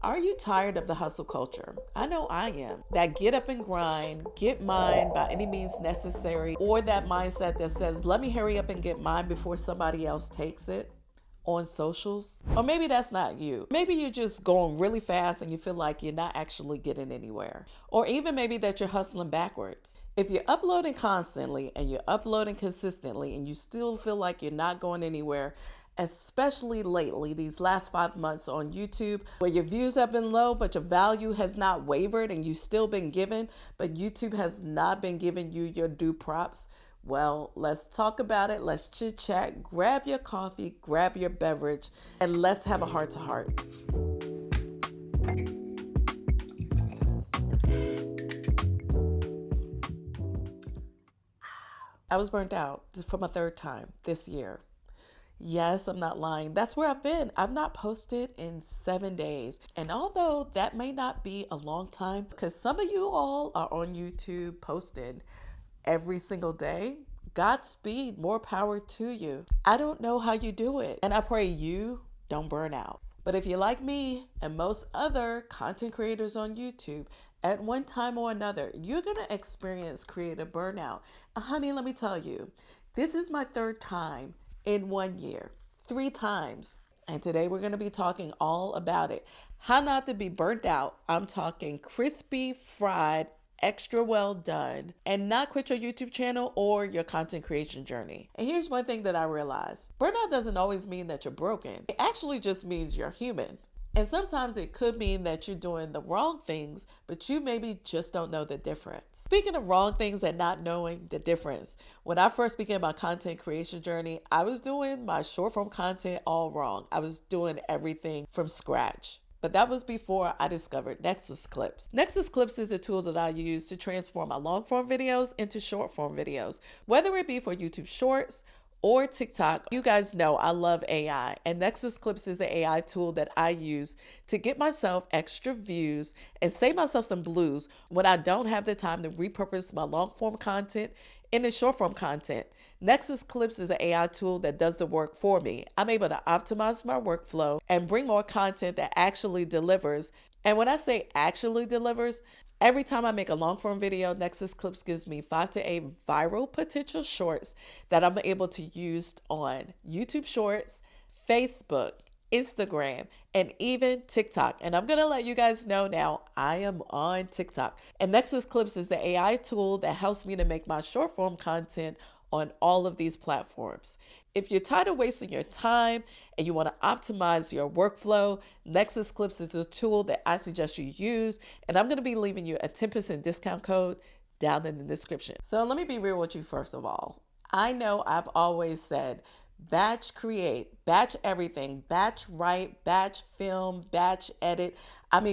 Are you tired of the hustle culture? I know I am. That get up and grind, get mine by any means necessary, or that mindset that says, let me hurry up and get mine before somebody else takes it on socials. Or maybe that's not you. Maybe you're just going really fast and you feel like you're not actually getting anywhere. Or even maybe that you're hustling backwards. If you're uploading constantly and you're uploading consistently and you still feel like you're not going anywhere, especially lately, these last 5 months on YouTube, where your views have been low, but your value has not wavered and you've still been given, but YouTube has not been giving you your due props. Well, let's talk about it. Let's chit chat, grab your coffee, grab your beverage, and let's have a heart to heart. I was burnt out for my third time this year. Yes, I'm not lying. That's where I've been. I've not posted in 7 days. And although that may not be a long time, because some of you all are on YouTube posting every single day, Godspeed, more power to you. I don't know how you do it. And I pray you don't burn out. But if you're like me and most other content creators on YouTube, at one time or another, you're going to experience creative burnout. And honey, let me tell you, this is my third time in 1 year, 3 times. And today we're going to be talking all about it. How not to be burnt out. I'm talking crispy, fried, extra well done, and not quit your YouTube channel or your content creation journey. And here's one thing that I realized. Burnout doesn't always mean that you're broken. It actually just means you're human. And sometimes it could mean that you're doing the wrong things, but you maybe just don't know the difference. Speaking of wrong things and not knowing the difference, when I first began my content creation journey, I was doing my short form content all wrong. I was doing everything from scratch. But that was before I discovered NexusClips. NexusClips is a tool that I use to transform my long form videos into short form videos, whether it be for YouTube Shorts or TikTok. You guys know I love AI, and NexusClips is the AI tool that I use to get myself extra views and save myself some blues when I don't have the time to repurpose my long form content into short form content. NexusClips is an AI tool that does the work for me. I'm able to optimize my workflow and bring more content that actually delivers. And when I say actually delivers, every time I make a long form video, NexusClips gives me 5 to 8 viral potential shorts that I'm able to use on YouTube Shorts, Facebook, Instagram, and even TikTok. And I'm going to let you guys know now, I am on TikTok. And NexusClips is the AI tool that helps me to make my short form content on all of these platforms. If you're tired of wasting your time and you want to optimize your workflow, NexusClips is a tool that I suggest you use. And I'm going to be leaving you a 10% discount code down in the description. So let me be real with you first of all. I know I've always said, batch create, batch everything, batch write, batch film, batch edit.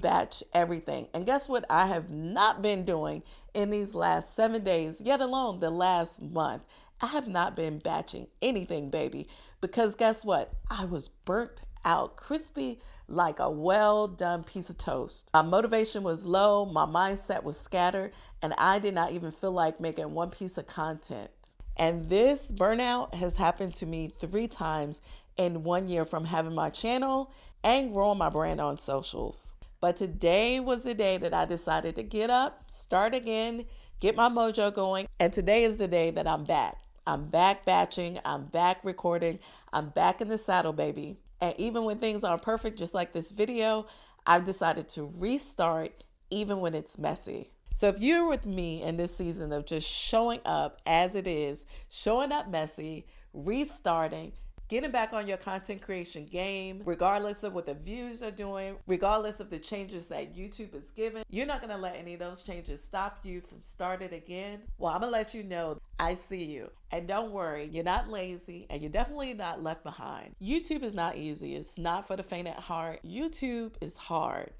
Batch everything. And guess what I have not been doing in these last 7 days, yet alone the last month? I have not been batching anything, baby, because guess what? I was burnt out, crispy like a well done piece of toast. My motivation was low, my mindset was scattered, and I did not even feel like making one piece of content. And this burnout has happened to me 3 times in 1 year from having my channel and growing my brand on socials. But today was the day that I decided to get up, start again, get my mojo going. And today is the day that I'm back. I'm back batching, I'm back recording, I'm back in the saddle, baby. And even when things aren't perfect, just like this video, I've decided to restart even when it's messy. So if you're with me in this season of just showing up as it is, showing up messy, restarting, getting back on your content creation game, regardless of what the views are doing, regardless of the changes that YouTube is giving, you're not going to let any of those changes stop you from starting again. Well, I'm going to let you know I see you. And don't worry, you're not lazy and you're definitely not left behind. YouTube is not easy. It's not for the faint at heart. YouTube is hard.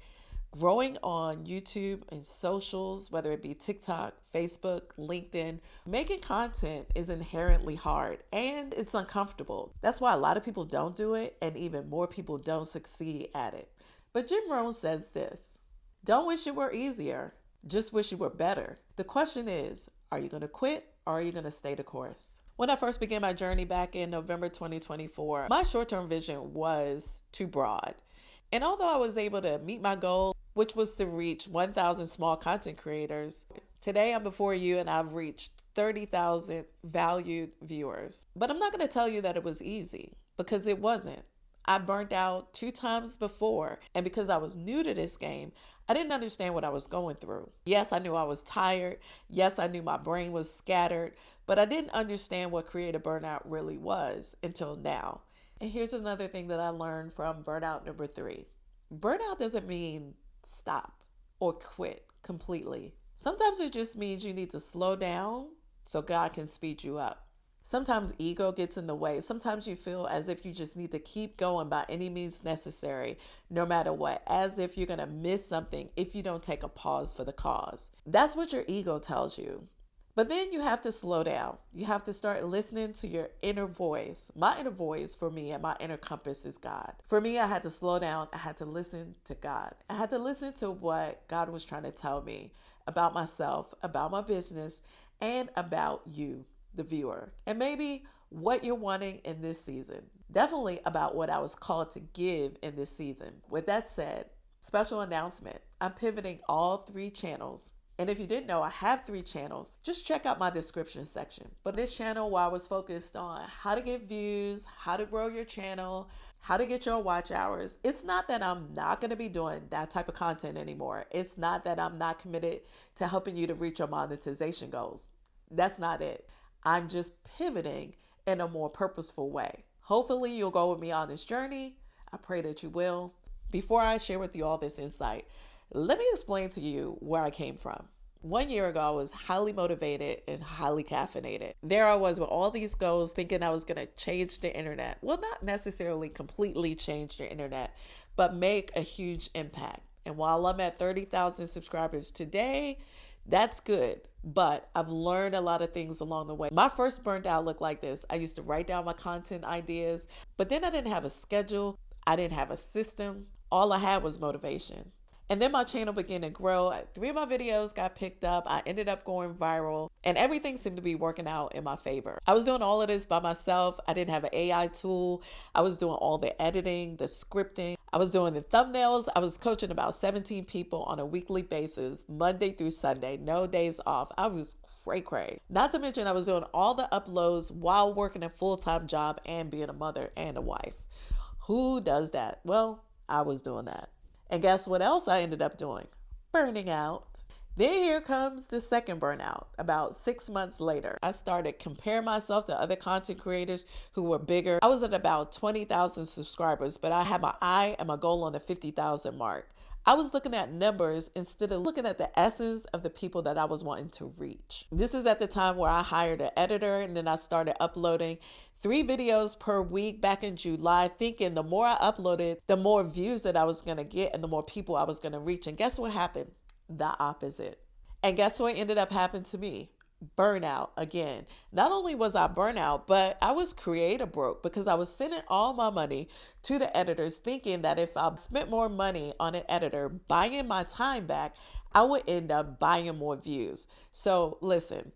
Growing on YouTube and socials, whether it be TikTok, Facebook, LinkedIn, making content is inherently hard and it's uncomfortable. That's why a lot of people don't do it and even more people don't succeed at it. But Jim Rohn says this, don't wish it were easier, just wish it were better. The question is, are you going to quit or are you going to stay the course? When I first began my journey back in November 2024, my short-term vision was too broad. And although I was able to meet my goal, which was to reach 1,000 small content creators, today I'm before you and I've reached 30,000 valued viewers. But I'm not going to tell you that it was easy, because it wasn't. I burned out 2 times before, and because I was new to this game, I didn't understand what I was going through. Yes, I knew I was tired. Yes, I knew my brain was scattered, but I didn't understand what creative burnout really was until now. And here's another thing that I learned from burnout number 3. Burnout doesn't mean stop or quit completely. Sometimes it just means you need to slow down so God can speed you up. Sometimes ego gets in the way. Sometimes you feel as if you just need to keep going by any means necessary, no matter what, as if you're going to miss something if you don't take a pause for the cause. That's what your ego tells you. But then you have to slow down. You have to start listening to your inner voice. My inner voice for me and my inner compass is God. For me, I had to slow down. I had to listen to God. I had to listen to what God was trying to tell me about myself, about my business, and about you, the viewer, and maybe what you're wanting in this season. Definitely about what I was called to give in this season. With that said, special announcement. I'm pivoting all 3 channels. And if you didn't know, I have 3 channels. Just check out my description section. But this channel, while I was focused on how to get views, how to grow your channel, how to get your watch hours, it's not that I'm not going to be doing that type of content anymore. It's not that I'm not committed to helping you to reach your monetization goals. That's not it. I'm just pivoting in a more purposeful way. Hopefully you'll go with me on this journey. I pray that you will. Before I share with you all this insight, let me explain to you where I came from. 1 year ago, I was highly motivated and highly caffeinated. There I was with all these goals, thinking I was going to change the internet. Well, not necessarily completely change the internet, but make a huge impact. And while I'm at 30,000 subscribers today, that's good. But I've learned a lot of things along the way. My first burnt out looked like this. I used to write down my content ideas, but then I didn't have a schedule. I didn't have a system. All I had was motivation. And then my channel began to grow. 3 of my videos got picked up. I ended up going viral, and everything seemed to be working out in my favor. I was doing all of this by myself. I didn't have an AI tool. I was doing all the editing, the scripting. I was doing the thumbnails. I was coaching about 17 people on a weekly basis, Monday through Sunday, no days off. I was cray. Not to mention I was doing all the uploads while working a full-time job and being a mother and a wife. Who does that? Well, I was doing that. And guess what else I ended up doing? Burning out. Then here comes the second burnout. About 6 months later, I started comparing myself to other content creators who were bigger. I was at about 20,000 subscribers, but I had my eye and my goal on the 50,000 mark. I was looking at numbers instead of looking at the essence of the people that I was wanting to reach. This is at the time where I hired an editor, and then I started uploading 3 videos per week back in July, thinking the more I uploaded, the more views that I was going to get and the more people I was going to reach. And guess what happened? The opposite. And guess what ended up happening to me? Burnout again. Not only was I burnout, but I was creative broke, because I was sending all my money to the editors thinking that if I spent more money on an editor buying my time back, I would end up buying more views. So listen,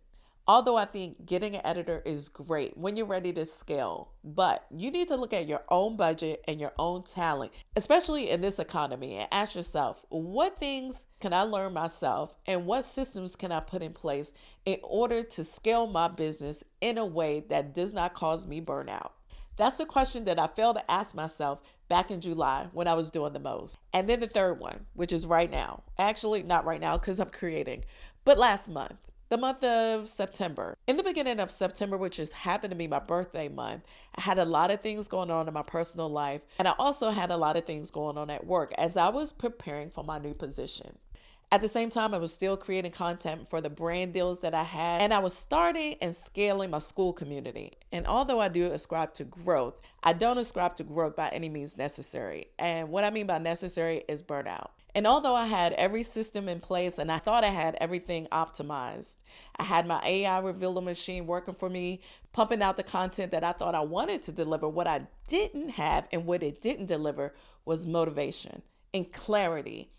although I think getting an editor is great when you're ready to scale, but you need to look at your own budget and your own talent, especially in this economy, and ask yourself, what things can I learn myself and what systems can I put in place in order to scale my business in a way that does not cause me burnout? That's the question that I failed to ask myself back in July when I was doing the most. And then the third one, which is right now. Actually, not right now because I'm creating, but last month. The month of September. In the beginning of September, which just happened to be my birthday month, I had a lot of things going on in my personal life, and I also had a lot of things going on at work as I was preparing for my new position. At the same time, I was still creating content for the brand deals that I had, and I was starting and scaling my SKOOL community. And although I do ascribe to growth, I don't ascribe to growth by any means necessary. And what I mean by necessary is burnout. And although I had every system in place and I thought I had everything optimized, I had my AI revealer machine working for me, pumping out the content that I thought I wanted to deliver. What I didn't have and what it didn't deliver was motivation and clarity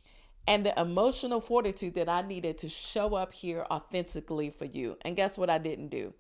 and the emotional fortitude that I needed to show up here authentically for you. And guess what I didn't do?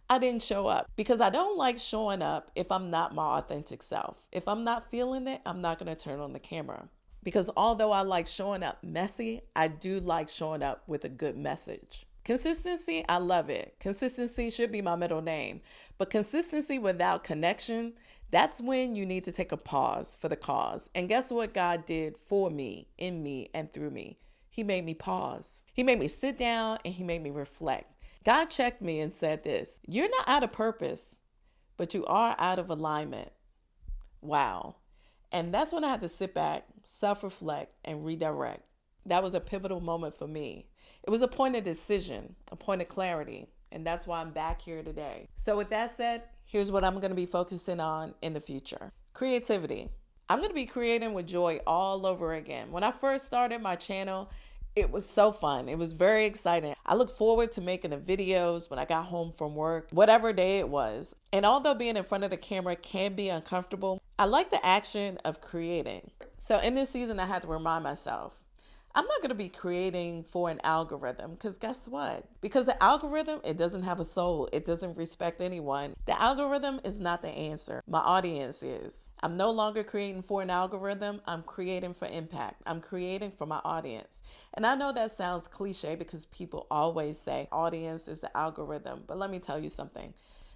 I didn't show up because I don't like showing up if I'm not my authentic self. If I'm not feeling it, I'm not going to turn on the camera. Because although I like showing up messy, I do like showing up with a good message. Consistency, I love it. Consistency should be my middle name. But consistency without connection, that's when you need to take a pause for the cause. And guess what God did for me, in me, and through me? He made me pause. He made me sit down and he made me reflect. God checked me and said this: you're not out of purpose, but you are out of alignment. Wow. And that's when I had to sit back, self-reflect, and redirect. That was a pivotal moment for me. It was a point of decision, a point of clarity. And that's why I'm back here today. So with that said, here's what I'm going to be focusing on in the future. Creativity. I'm going to be creating with joy all over again. When I first started my channel, it was so fun. It was very exciting. I look forward to making the videos when I got home from work, whatever day it was. And although being in front of the camera can be uncomfortable, I like the action of creating. So in this season, I had to remind myself, I'm not going to be creating for an algorithm, because guess what? Because the algorithm, it doesn't have a soul. It doesn't respect anyone. The algorithm is not the answer. My audience is. I'm no longer creating for an algorithm. I'm creating for impact. I'm creating for my audience. And I know that sounds cliche because people always say audience is the algorithm. But let me tell you something.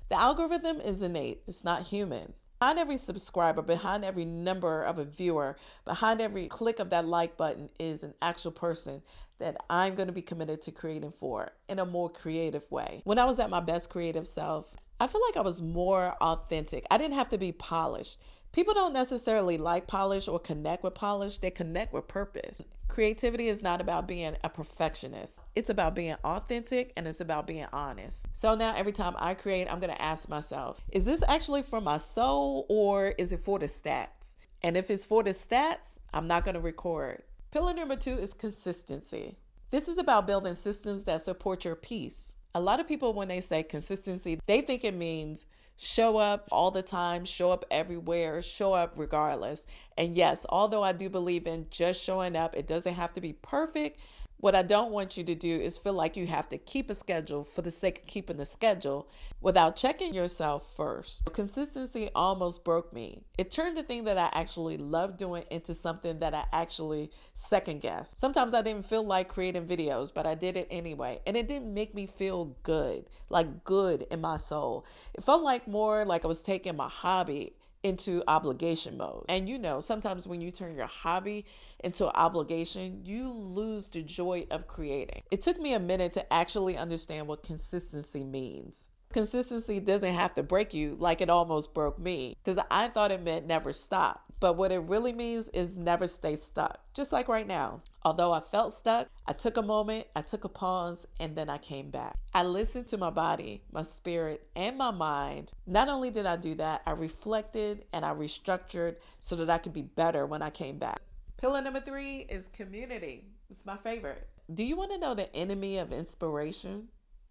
The algorithm is innate. It's not human. Behind every subscriber, behind every number of a viewer, behind every click of that like button is an actual person that I'm going to be committed to creating for in a more creative way. When I was at my best creative self, I feel like I was more authentic. I didn't have to be polished. People don't necessarily like polish or connect with polish. They connect with purpose. Creativity is not about being a perfectionist. It's about being authentic, and it's about being honest. So now every time I create, I'm going to ask myself, is this actually for my soul or is it for the stats? And if it's for the stats, I'm not going to record. Pillar number 2 is consistency. This is about building systems that support your peace. A lot of people, when they say consistency, they think it means show up all the time, show up everywhere, show up regardless. And yes, although I do believe in just showing up, it doesn't have to be perfect. What I don't want you to do is feel like you have to keep a schedule for the sake of keeping the schedule without checking yourself first. Consistency almost broke me. It turned the thing that I actually love doing into something that I actually second guessed. Sometimes I didn't feel like creating videos, but I did it anyway. And it didn't make me feel good, like good in my soul. It felt like more like I was taking my hobby into obligation mode. And you know, sometimes when you turn your hobby into an obligation, you lose the joy of creating. It took me a minute to actually understand what consistency means. Consistency doesn't have to break you like it almost broke me, because I thought it meant never stop. But what it really means is never stay stuck, just like right now. Although I felt stuck, I took a moment, I took a pause, and then I came back. I listened to my body, my spirit, and my mind. Not only did I do that, I reflected and I restructured so that I could be better when I came back. Pillar number 3 is community. It's my favorite. Do you want to know the enemy of inspiration?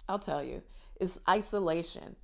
I'll tell you. It's isolation.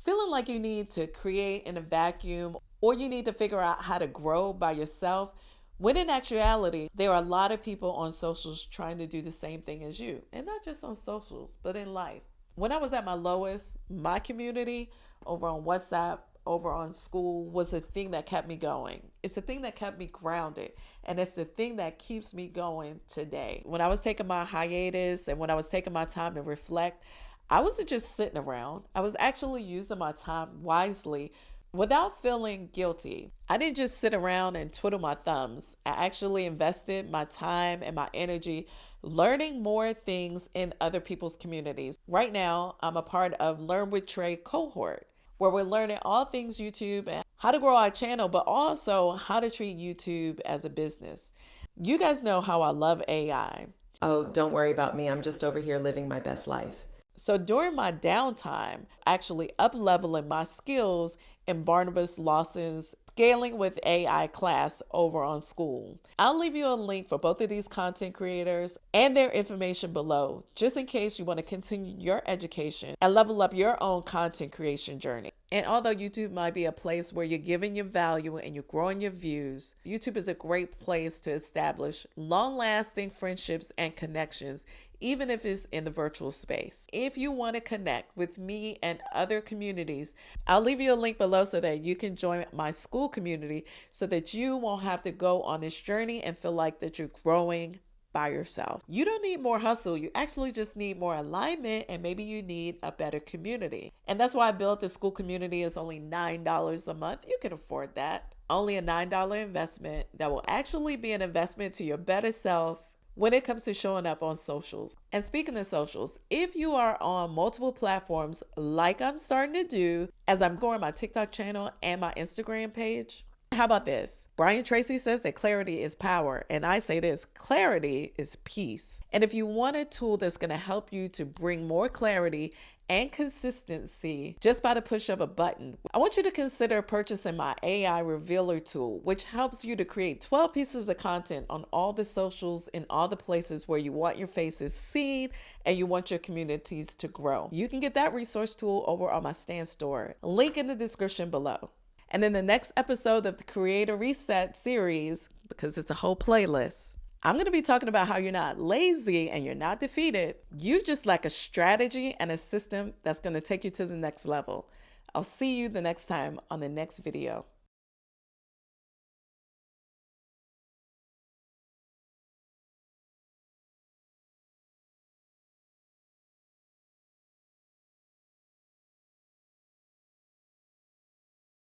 Feeling like you need to create in a vacuum, or you need to figure out how to grow by yourself, when in actuality, there are a lot of people on socials trying to do the same thing as you. And not just on socials, but in life. When I was at my lowest, my community over on WhatsApp, over on SKOOL, was the thing that kept me going. It's the thing that kept me grounded. And it's the thing that keeps me going today. When I was taking my hiatus and when I was taking my time to reflect, I wasn't just sitting around. I was actually using my time wisely without feeling guilty. I didn't just sit around and twiddle my thumbs. I actually invested my time and my energy learning more things in other people's communities. Right now, I'm a part of Learn with Trey cohort, where we're learning all things YouTube and how to grow our channel, but also how to treat YouTube as a business. You guys know how I love AI. Oh, don't worry about me. I'm just over here living my best life. So during my downtime, actually up-leveling my skills in Barnabas Lawson's Scaling with AI class over on SKOOL. I'll leave you a link for both of these content creators and their information below, just in case you want to continue your education and level up your own content creation journey. And although YouTube might be a place where you're giving your value and you're growing your views, YouTube is a great place to establish long-lasting friendships and connections, even if it's in the virtual space. If you want to connect with me and other communities, I'll leave you a link below so that you can join my SKOOL community so that you won't have to go on this journey and feel like that you're growing by yourself. You don't need more hustle. You actually just need more alignment, and maybe you need a better community. And that's why I built the SKOOL community. Is only $9 a month. You can afford that. Only a $9 investment that will actually be an investment to your better self when it comes to showing up on socials. And speaking of socials, if you are on multiple platforms like I'm starting to do as I'm growing my TikTok channel and my Instagram page, how about this? Brian Tracy says that clarity is power. And I say this, clarity is peace. And if you want a tool that's going to help you to bring more clarity and consistency just by the push of a button, I want you to consider purchasing my AI Revealer tool, which helps you to create 12 pieces of content on all the socials in all the places where you want your faces seen and you want your communities to grow. You can get that resource tool over on my Stan store. Link in the description below. And in the next episode of the Creator Reset series, because it's a whole playlist, I'm going to be talking about how you're not lazy and you're not defeated. You just lack a strategy and a system that's going to take you to the next level. I'll see you the next time on the next video.